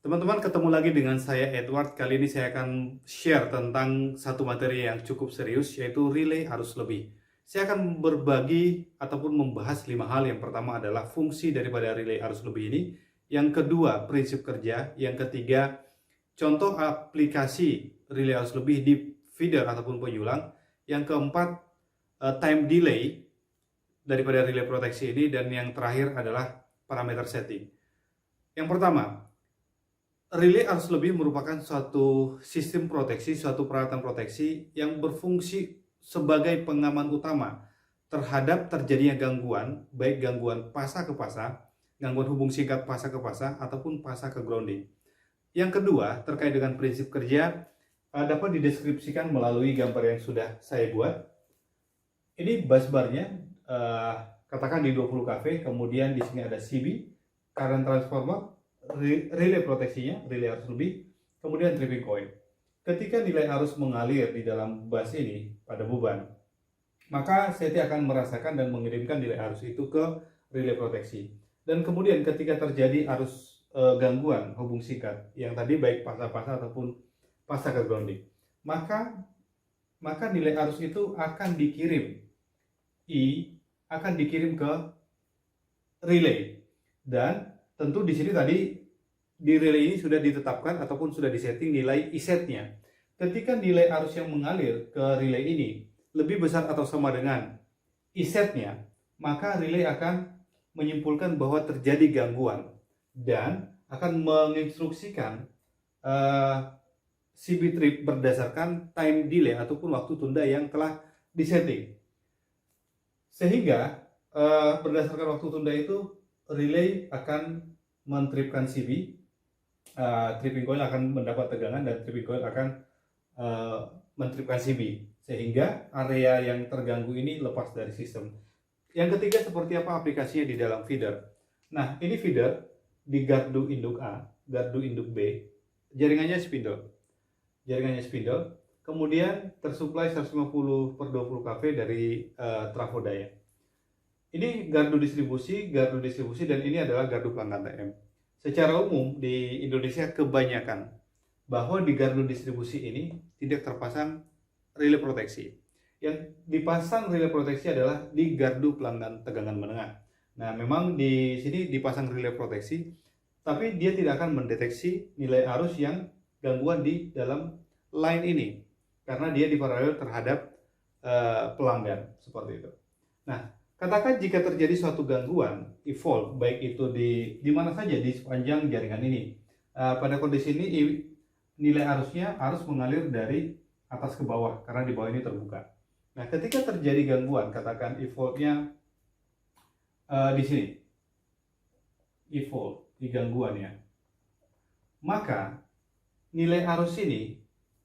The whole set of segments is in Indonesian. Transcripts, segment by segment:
Teman-teman, ketemu lagi dengan saya Edward. Kali ini saya akan share tentang satu materi yang cukup serius, yaitu relay arus lebih. Saya akan berbagi ataupun membahas 5 hal. Yang pertama adalah fungsi daripada relay arus lebih ini. Yang kedua, prinsip kerja. Yang ketiga, contoh aplikasi relay arus lebih di feeder ataupun penyulang. Yang keempat, time delay daripada relay proteksi ini. Dan yang terakhir adalah parameter setting. Yang pertama, relay arus lebih merupakan suatu sistem proteksi, suatu peralatan proteksi yang berfungsi sebagai pengaman utama terhadap terjadinya gangguan, baik gangguan pasa ke pasa, gangguan hubung singkat pasa ke pasa, ataupun pasa ke grounding. Yang kedua, terkait dengan prinsip kerja, dapat dideskripsikan melalui gambar yang sudah saya buat. Ini busbarnya, katakan di 20 kV, kemudian di sini ada CB, current transformer, relay proteksinya, relay arus lebih, kemudian tripping coil. Ketika nilai arus mengalir di dalam bus ini pada beban, maka SETI akan merasakan dan mengirimkan nilai arus itu ke relay proteksi. Dan kemudian ketika terjadi arus gangguan hubung singkat yang tadi baik pasa-pasa ataupun pasa ke grounding, maka nilai arus itu akan dikirim ke relay. Dan tentu di sini tadi di relay ini sudah ditetapkan ataupun sudah disetting nilai ISET-nya. Ketika nilai arus yang mengalir ke relay ini lebih besar atau sama dengan ISET-nya, maka relay akan menyimpulkan bahwa terjadi gangguan dan akan menginstruksikan CB trip berdasarkan time delay ataupun waktu tunda yang telah disetting. Sehingga berdasarkan waktu tunda itu relay akan mentripkan CB, tripping coil akan mendapat tegangan dan tripping coil akan mentripkan CB, sehingga area yang terganggu ini lepas dari sistem. Yang ketiga, seperti apa aplikasinya di dalam feeder. Nah, ini feeder di gardu induk A, gardu induk B, jaringannya spindle, kemudian tersuplai 150/20 kV dari trafo daya. Ini gardu distribusi, dan ini adalah gardu pelanggan TM. Secara umum di Indonesia kebanyakan bahwa di gardu distribusi ini tidak terpasang relay proteksi. Yang dipasang relay proteksi adalah di gardu pelanggan tegangan menengah. Nah, memang di sini dipasang relay proteksi, tapi dia tidak akan mendeteksi nilai arus yang gangguan di dalam line ini karena dia diparalel terhadap pelanggan seperti itu. Nah, katakan jika terjadi suatu gangguan e-fault, baik itu di mana saja di sepanjang jaringan ini. Pada kondisi ini nilai arusnya harus mengalir dari atas ke bawah karena di bawah ini terbuka. Nah, ketika terjadi gangguan, katakan e-faultnya di sini, e-fault di gangguannya, maka nilai arus ini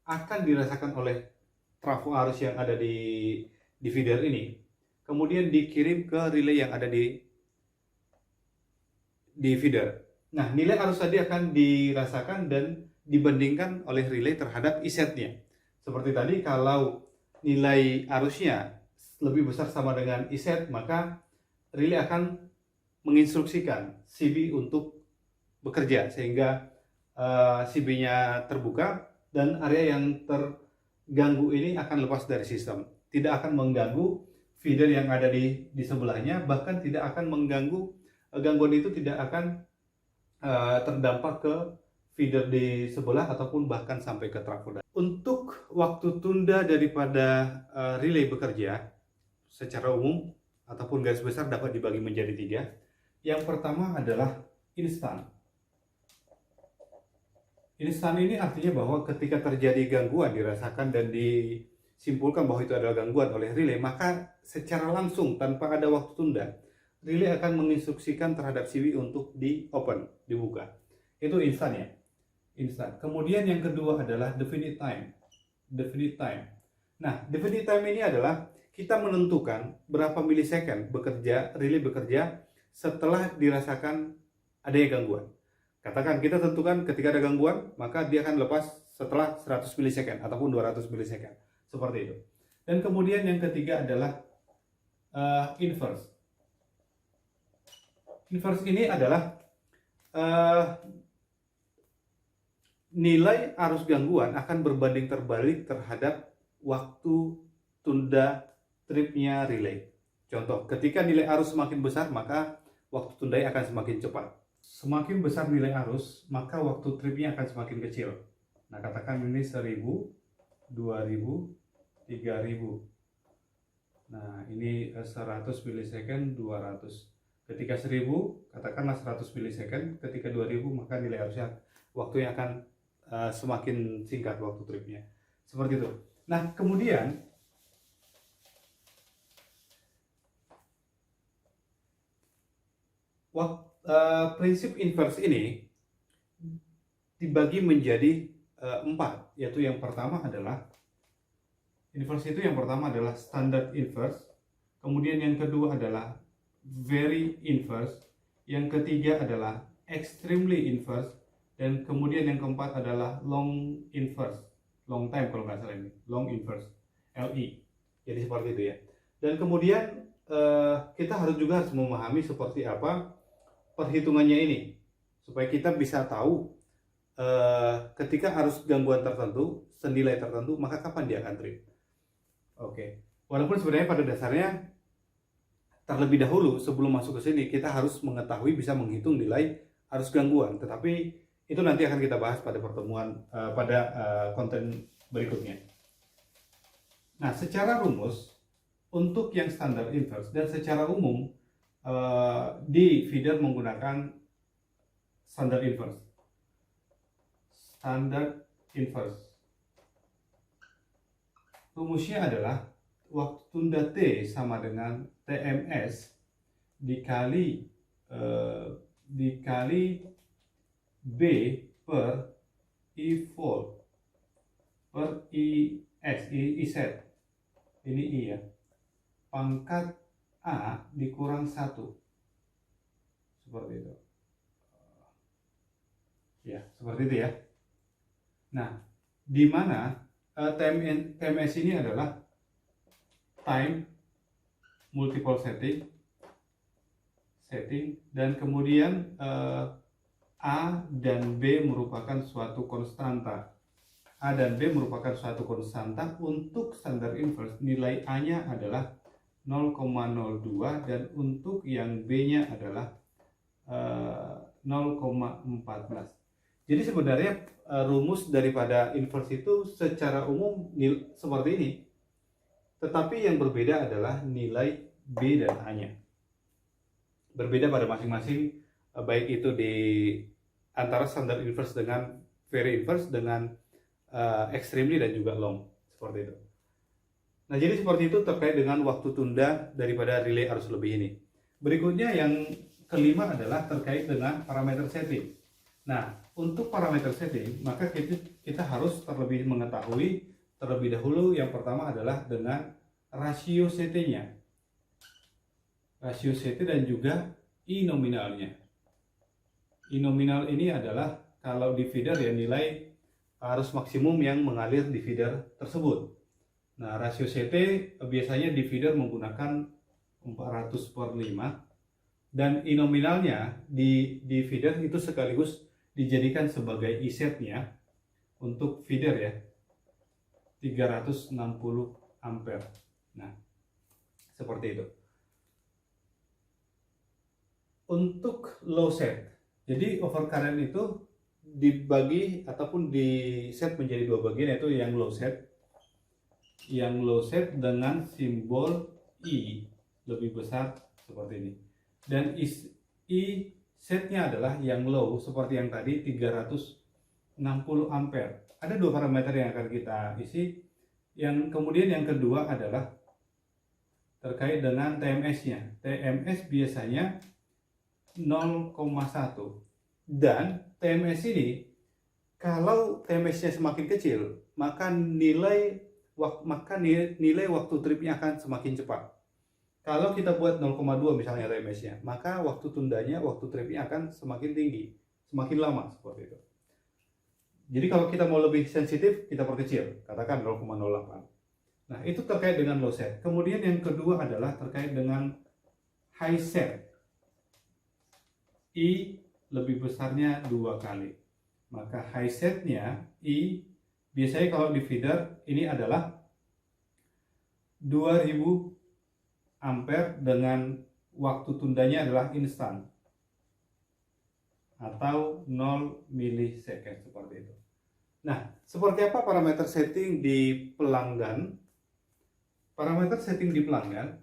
akan dirasakan oleh trafo arus yang ada di feeder ini, kemudian dikirim ke relay yang ada di feeder. Nah, nilai arus tadi akan dirasakan dan dibandingkan oleh relay terhadap ISET-nya. Seperti tadi, kalau nilai arusnya lebih besar sama dengan ISET, maka relay akan menginstruksikan CB untuk bekerja sehingga CB-nya terbuka dan area yang terganggu ini akan lepas dari sistem. Tidak akan mengganggu feeder yang ada di sebelahnya, bahkan tidak akan mengganggu, gangguan itu tidak akan terdampak ke feeder di sebelah ataupun bahkan sampai ke trafo. Untuk waktu tunda daripada relay bekerja secara umum ataupun garis besar dapat dibagi menjadi 3. Yang pertama adalah instan. Instan ini artinya bahwa ketika terjadi gangguan dirasakan dan disimpulkan bahwa itu adalah gangguan oleh relay, maka secara langsung tanpa ada waktu tunda, relay akan menginstruksikan terhadap CB untuk dibuka. Itu instan ya, instan. Kemudian yang kedua adalah definite time. Nah, definite time ini adalah kita menentukan berapa milisecond relay bekerja setelah dirasakan adanya gangguan. Katakan kita tentukan ketika ada gangguan, maka dia akan lepas setelah 100 milisecond ataupun 200 milisecond. Seperti itu. Dan kemudian yang ketiga adalah inverse. Inverse ini adalah nilai arus gangguan akan berbanding terbalik terhadap waktu tunda tripnya relay. Contoh, ketika nilai arus semakin besar, maka waktu tundanya akan semakin cepat. Semakin besar nilai arus, maka waktu tripnya akan semakin kecil. Nah, katakan ini 1000, 2000, 3000. Nah, ini 100 milisecond, 200. Ketika 1000, katakanlah 100 milisecond. Ketika 2000, maka nilai arusnya, waktunya akan semakin singkat waktu tripnya. Seperti itu. Nah, kemudian prinsip inverse ini dibagi menjadi 4, yaitu yang pertama adalah inverse itu yang pertama adalah standard inverse, kemudian yang kedua adalah very inverse, yang ketiga adalah extremely inverse, dan kemudian yang keempat adalah long inverse, long time kalau nggak salah ini, long inverse, LI. Jadi seperti itu ya. Dan kemudian kita juga harus memahami seperti apa perhitungannya ini, supaya kita bisa tahu ketika arus gangguan tertentu senilai tertentu, maka kapan dia akan trip. Oke. Walaupun sebenarnya pada dasarnya terlebih dahulu sebelum masuk ke sini kita harus mengetahui bisa menghitung nilai arus gangguan, tetapi itu nanti akan kita bahas pada pertemuan pada konten berikutnya. Nah, secara rumus untuk yang standar inverse dan secara umum di feeder menggunakan standar inverse. Standard inverse. Rumusnya adalah waktu tunda T sama dengan TMS dikali B per I volt per I set. Ini I ya. Pangkat A dikurang 1. Seperti itu. Ya, seperti itu ya. Nah, di mana TMS ini adalah time multiple setting, dan kemudian A dan B merupakan suatu konstanta. A dan B merupakan suatu konstanta. Untuk standar inverse nilai A-nya adalah 0,02 dan untuk yang B-nya adalah 0,14. Jadi sebenarnya rumus daripada inverse itu secara umum seperti ini. Tetapi yang berbeda adalah nilai B dan A-nya. Berbeda pada masing-masing, baik itu di antara standard inverse dengan very inverse dengan extremely dan juga long, seperti itu. Nah, jadi seperti itu terkait dengan waktu tunda daripada relay arus lebih ini. Berikutnya yang kelima adalah terkait dengan parameter setting. Nah, untuk parameter setting, maka kita harus mengetahui terlebih dahulu yang pertama adalah dengan rasio CT-nya. Rasio CT dan juga I nominalnya. I nominal ini adalah kalau di feeder ya nilai arus maksimum yang mengalir di feeder tersebut. Nah, rasio CT biasanya di feeder menggunakan 400/5 dan I nominalnya di feeder itu sekaligus dijadikan sebagai I set-nya untuk feeder ya, 360 ampere. Nah, seperti itu. Untuk low set, jadi overcurrent itu dibagi ataupun di set menjadi dua bagian, yaitu yang low set. Yang low set dengan simbol I lebih besar seperti ini. Dan I setnya adalah yang low seperti yang tadi 360 ampere. Ada dua parameter yang akan kita isi. Yang kemudian yang kedua adalah terkait dengan TMS-nya. TMS biasanya 0,1 dan TMS ini kalau TMS-nya semakin kecil maka nilai waktu tripnya akan semakin cepat. Kalau kita buat 0,2 misalnya TMS-nya, maka waktu tundanya, waktu tripnya akan semakin tinggi, semakin lama seperti itu. Jadi kalau kita mau lebih sensitif, kita perkecil, katakan 0,08. Nah, itu terkait dengan low set. Kemudian yang kedua adalah terkait dengan high set. I lebih besarnya 2 kali. Maka high setnya I, biasanya kalau di feeder ini adalah 2000 ampere dengan waktu tundanya adalah instan atau 0 milisecond seperti itu. Nah, seperti apa parameter setting di pelanggan? Parameter setting di pelanggan,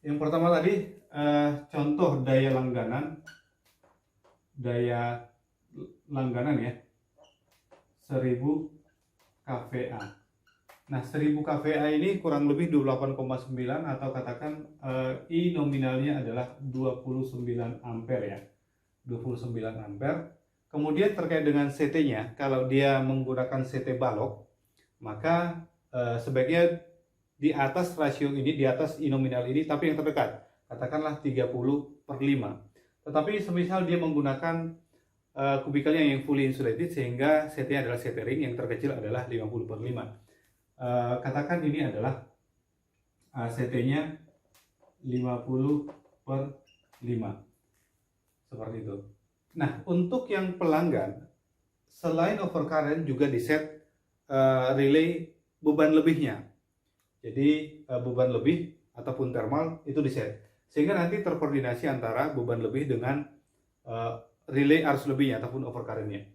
yang pertama tadi contoh daya langganan ya 1000 kVA. Nah, 1000 kVA ini kurang lebih 28,9 atau katakan I nominalnya adalah 29 ampere ya. 29 ampere. Kemudian terkait dengan CT-nya, kalau dia menggunakan CT balok, maka sebaiknya di atas rasio ini, di atas I nominal ini, tapi yang terdekat, katakanlah 30/5. Tetapi semisal dia menggunakan kubikalnya yang fully insulated, sehingga CT-nya adalah CT ring, yang terkecil adalah 50/5. Katakan ini adalah CT-nya 50/5. Seperti itu. Nah, untuk yang pelanggan, selain overcurrent juga diset relay beban lebihnya. Jadi beban lebih ataupun thermal itu diset, sehingga nanti terkoordinasi antara beban lebih dengan relay arus lebihnya ataupun overcurrentnya.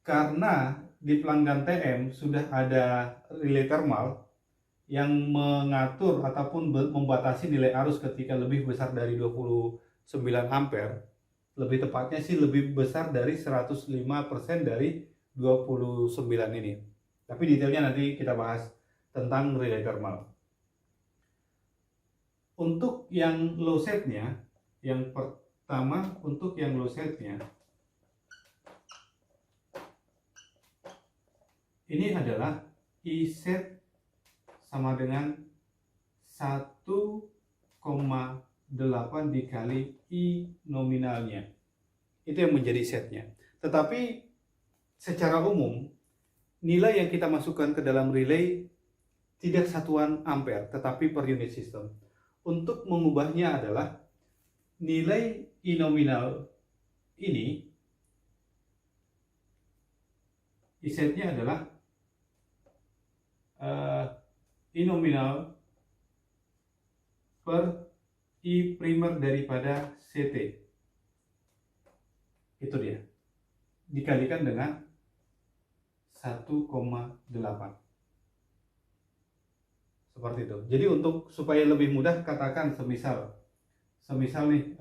Karena di pelanggan TM sudah ada relay thermal yang mengatur ataupun membatasi nilai arus ketika lebih besar dari 29 ampere, lebih tepatnya sih lebih besar dari 105% dari 29 ini. Tapi detailnya nanti kita bahas tentang relay thermal. Untuk yang low setnya, yang pertama untuk yang low setnya, ini adalah I set sama dengan 1,8 dikali I nominalnya. Itu yang menjadi setnya. Tetapi secara umum, nilai yang kita masukkan ke dalam relay tidak satuan ampere, tetapi per unit system. Untuk mengubahnya adalah nilai I nominal ini, I setnya adalah I nominal per I primer daripada CT. Itu dia. Dikalikan dengan 1,8. Seperti itu. Jadi untuk supaya lebih mudah, katakan semisal nih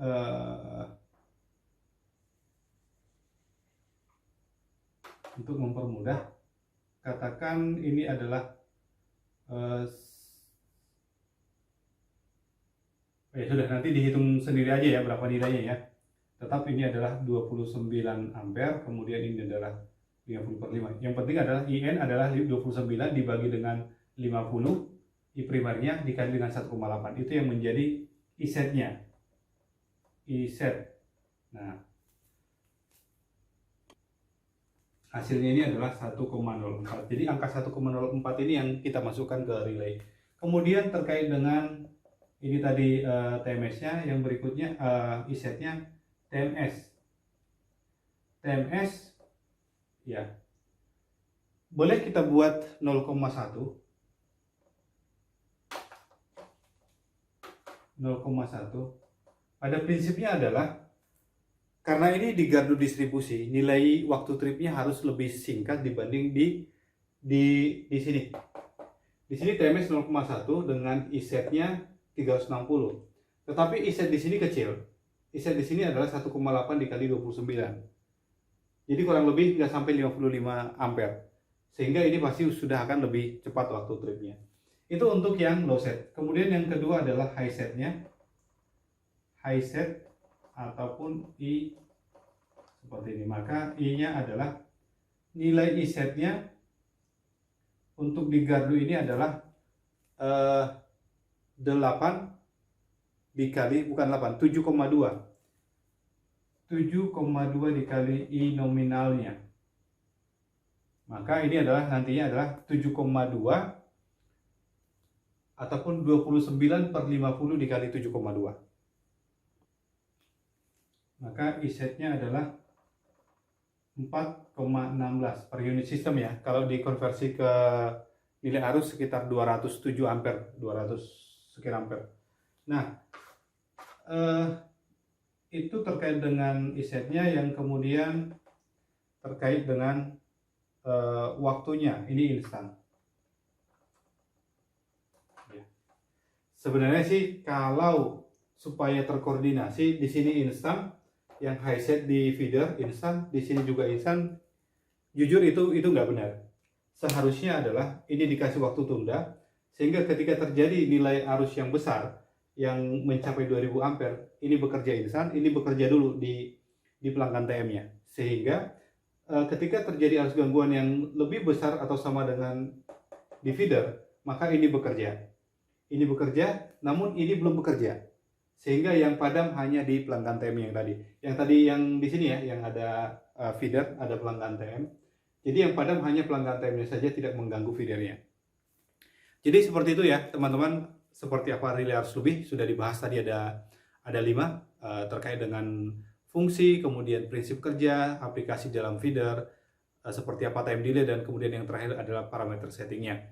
untuk mempermudah, katakan ini adalah ya sudah, nanti dihitung sendiri aja ya berapa nilainya ya. Tetap ini adalah 29 ampere, kemudian ini adalah 50/5. Yang penting adalah IN adalah 29 dibagi dengan 50, I primernya dikali dengan 1,8. Itu yang menjadi I setnya. I set. Nah, hasilnya ini adalah 1,04. Jadi angka 1,04 ini yang kita masukkan ke relay. Kemudian terkait dengan ini tadi TMS-nya, yang berikutnya I setnya TMS. TMS ya. Boleh kita buat 0,1. 0,1. Pada prinsipnya adalah karena ini di gardu distribusi, nilai waktu tripnya harus lebih singkat dibanding di sini. Di sini TMS 0,1 dengan I setnya 360. Tetapi I set di sini kecil. I set di sini adalah 1,8 dikali 29. Jadi kurang lebih nggak sampai 55 ampere. Sehingga ini pasti sudah akan lebih cepat waktu tripnya. Itu untuk yang low set. Kemudian yang kedua adalah high setnya. High set ataupun I seperti ini. Maka I-nya adalah nilai I setnya untuk di gardu ini adalah 8 dikali, bukan 8, 7,2. 7,2 dikali I nominalnya. Maka ini adalah nantinya adalah 7,2 ataupun 29/50 dikali 7,2. maka IZ-nya adalah 4,16 per unit sistem ya. Kalau dikonversi ke nilai arus sekitar 207 ampere, 200 sekian ampere. Nah, itu terkait dengan IZ-nya. Yang kemudian terkait dengan waktunya, ini instan. Ya. Sebenarnya sih kalau supaya terkoordinasi, di sini instan, yang high set di feeder instan, di sini juga instan. Jujur itu nggak benar. Seharusnya adalah ini dikasih waktu tunda, sehingga ketika terjadi nilai arus yang besar yang mencapai 2000 ampere, ini bekerja instan, ini bekerja dulu di pelanggan TM-nya, sehingga ketika terjadi arus gangguan yang lebih besar atau sama dengan di feeder, maka ini bekerja, namun ini belum bekerja, sehingga yang padam hanya di pelanggan TM yang tadi yang di sini ya, yang ada feeder, ada pelanggan TM. Jadi yang padam hanya pelanggan TM-nya saja, tidak mengganggu feedernya. Jadi seperti itu ya teman-teman. Seperti apa relay arus lebih sudah dibahas tadi, ada 5 terkait dengan fungsi, kemudian prinsip kerja, aplikasi dalam feeder, seperti apa time delay, dan kemudian yang terakhir adalah parameter settingnya.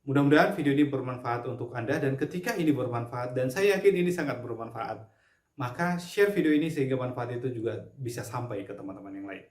Mudah-mudahan video ini bermanfaat untuk Anda, dan ketika ini bermanfaat, dan saya yakin ini sangat bermanfaat, maka share video ini sehingga manfaat itu juga bisa sampai ke teman-teman yang lain.